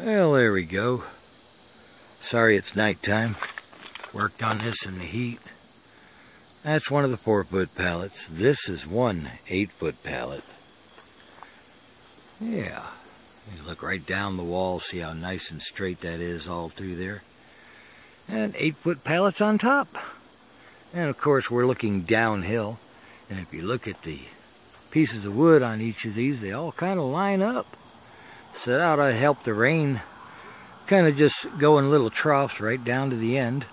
Well, there we go. Sorry it's nighttime. Worked on this in the heat. That's one of the 4-foot pallets. This is one 8-foot pallet. Yeah. You look right down the wall, see how nice and straight that is all through there. And 8-foot pallets on top. And of course we're looking downhill. And if you look at the pieces of wood on each of these, they all kind of line up. So that ought to help the rain kind of just go in little troughs right down to the end.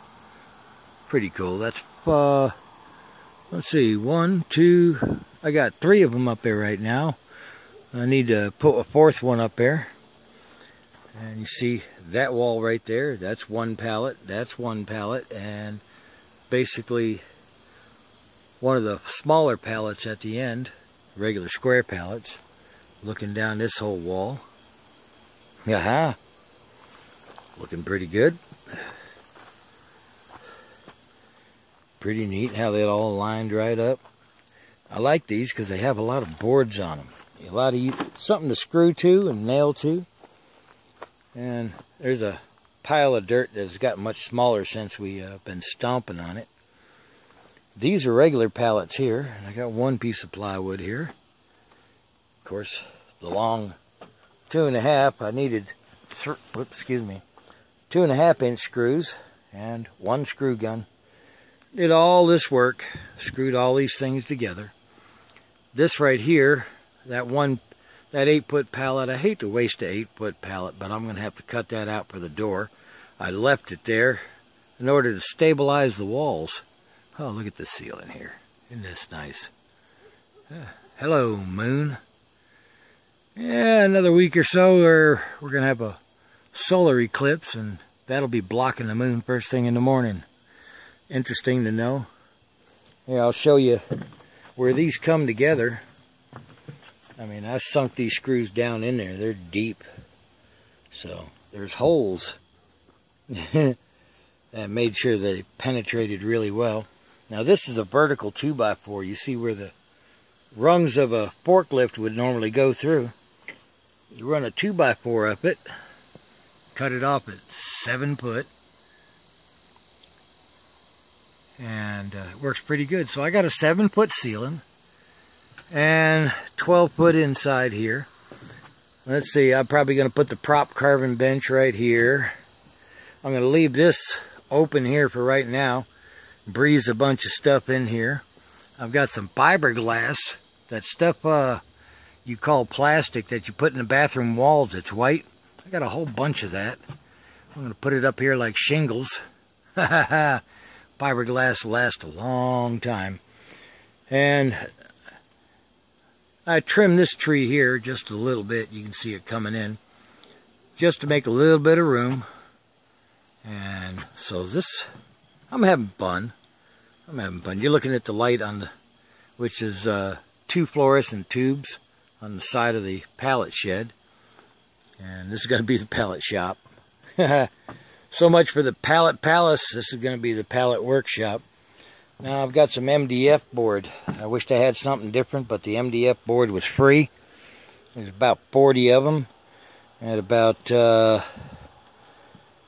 Pretty cool. That's, let's see, 1, 2, I got 3 of them up there right now. I need to put a 4th one up there. And you see that wall right there, that's one pallet, and basically one of the smaller pallets at the end, regular square pallets, looking down this whole wall. Aha! Looking pretty good. Pretty neat how they all lined right up. I like these because they have a lot of boards on them. A lot of something to screw to and nail to. And there's a pile of dirt that's gotten much smaller since we been stomping on it. These are regular pallets here. And I got one piece of plywood here. Of course, the long 2.5, I needed 2.5-inch screws and 1 screw gun. Did all this work, screwed all these things together. This right here, that 8-foot pallet, I hate to waste an 8-foot pallet, but I'm going to have to cut that out for the door. I left it there in order to stabilize the walls. Oh, look at the ceiling here. Isn't this nice? Hello, moon. Yeah, another week or so, we're going to have a solar eclipse, and that'll be blocking the moon first thing in the morning. Interesting to know. Yeah, I'll show you where these come together. I mean, I sunk these screws down in there. They're deep. So, there's holes. And made sure they penetrated really well. Now, this is a vertical 2x4. You see where the rungs of a forklift would normally go through. You run a 2x4 up it. Cut it off at 7 foot. And it works pretty good. So I got a 7-foot ceiling and 12 foot inside here. Let's see, I'm probably going to put the prop carving bench right here. I'm going to leave this open here for right now. Breeze a bunch of stuff in here. I've got some fiberglass, that stuff you call plastic that you put in the bathroom walls. It's white. I got a whole bunch of that. I'm going to put it up here like shingles. Ha ha ha. Fiberglass will last a long time. And I trimmed this tree here just a little bit. You can see it coming in. Just to make a little bit of room. And so this, I'm having fun. You're looking at the light on the, which is 2 fluorescent tubes on the side of the pallet shed. And this is going to be the pallet shop. So much for the pallet palace. This is going to be the pallet workshop. Now I've got some MDF board. I wished I had something different, but the MDF board was free. There's about 40 of them at about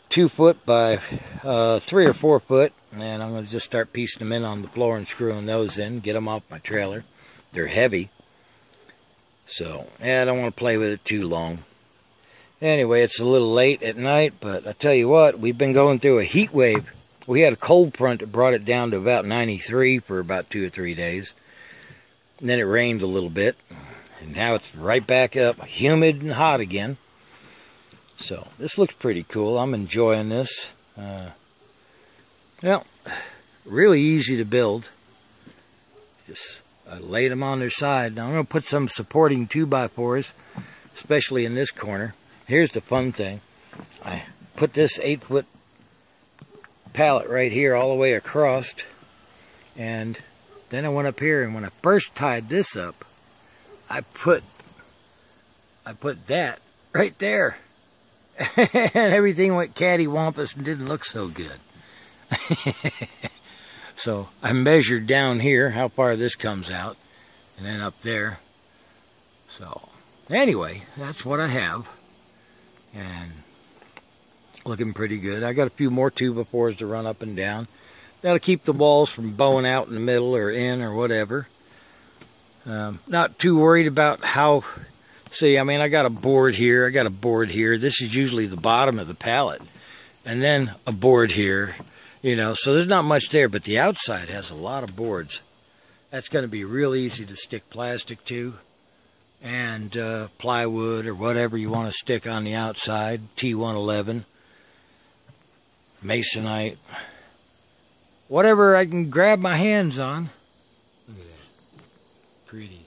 2 foot by 3 or 4 foot. And I'm going to just start piecing them in on the floor and screwing those in, get them off my trailer. They're heavy. So, yeah, I don't want to play with it too long. Anyway, it's a little late at night, but I tell you what, we've been going through a heat wave. We had a cold front that brought it down to about 93 for about 2 or 3 days. And then it rained a little bit. And now it's right back up, humid and hot again. So, this looks pretty cool. I'm enjoying this. Well, really easy to build. Just laid them on their side. Now I'm going to put some supporting 2x4s, especially in this corner. Here's the fun thing. I put this 8-foot pallet right here all the way across. And then I went up here, and when I first tied this up, I put that right there. And everything went cattywampus and didn't look so good. So I measured down here how far this comes out, and then up there. So anyway, that's what I have. And Looking pretty good. I got a few more 2x4s to run up and down. That'll keep the walls from bowing out in the middle or in or whatever. Not too worried about how... See, I mean, I got a board here. I got a board here. This is usually the bottom of the pallet. And then a board here. You know, so there's not much there. But the outside has a lot of boards. That's going to be real easy to stick plastic to. And plywood or whatever you want to stick on the outside. T111. Masonite. Whatever I can grab my hands on. Look at that. Pretty.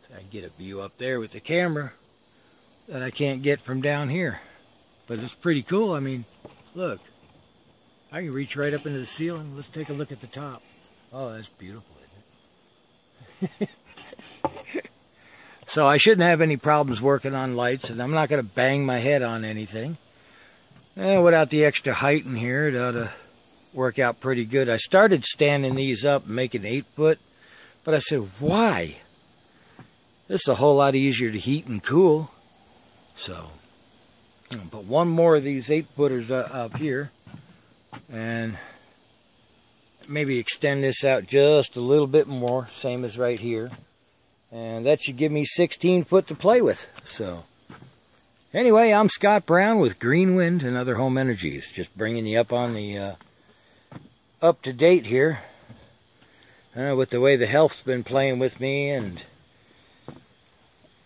So I can get a view up there with the camera that I can't get from down here. But it's pretty cool. I mean, look. I can reach right up into the ceiling. Let's take a look at the top. Oh, that's beautiful, isn't it? So I shouldn't have any problems working on lights, and I'm not going to bang my head on anything. Without the extra height in here, it ought to work out pretty good. I started standing these up and making 8-foot, but I said, why? This is a whole lot easier to heat and cool. So, put one more of these 8-footers up here, and maybe extend this out just a little bit more, same as right here. And that should give me 16 foot to play with. So, anyway, I'm Scott Brown with Green Wind and Other Home Energies. Just bringing you up on the up to date here with the way the health's been playing with me, and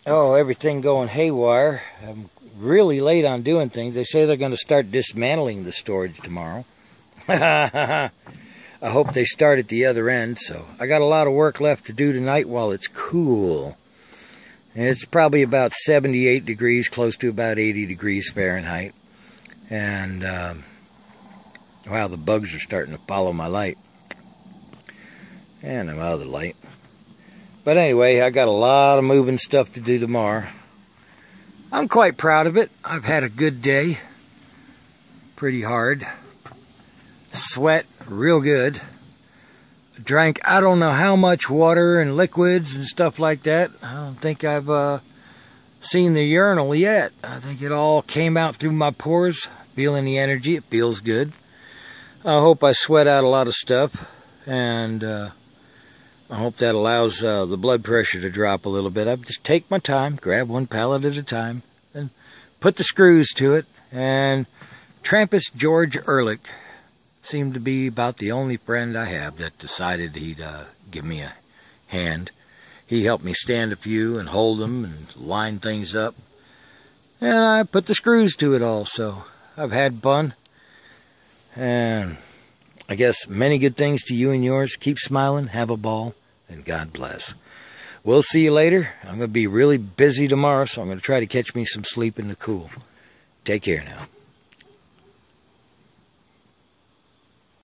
everything going haywire. I'm really late on doing things. They say they're going to start dismantling the storage tomorrow. I hope they start at the other end. So I got a lot of work left to do tonight while it's cool. And it's probably about 78 degrees, close to about 80 degrees Fahrenheit. And wow, the bugs are starting to follow my light. And I'm out of the light. But anyway, I got a lot of moving stuff to do tomorrow. I'm quite proud of it. I've had a good day. Pretty hard. Sweat real good. Drank I don't know how much water and liquids and stuff like that. I don't think I've seen the urinal yet. I think it all came out through my pores. Feeling the energy. It feels good. I hope I sweat out a lot of stuff, and I hope that allows the blood pressure to drop a little bit. I just take my time, grab one pallet at a time, and put the screws to it. And Trampus George Ehrlich seemed to be about the only friend I have that decided he'd give me a hand. He helped me stand a few and hold them and line things up. And I put the screws to it all, so I've had fun. And I guess many good things to you and yours. Keep smiling, have a ball, and God bless. We'll see you later. I'm going to be really busy tomorrow, so I'm going to try to catch me some sleep in the cool. Take care now.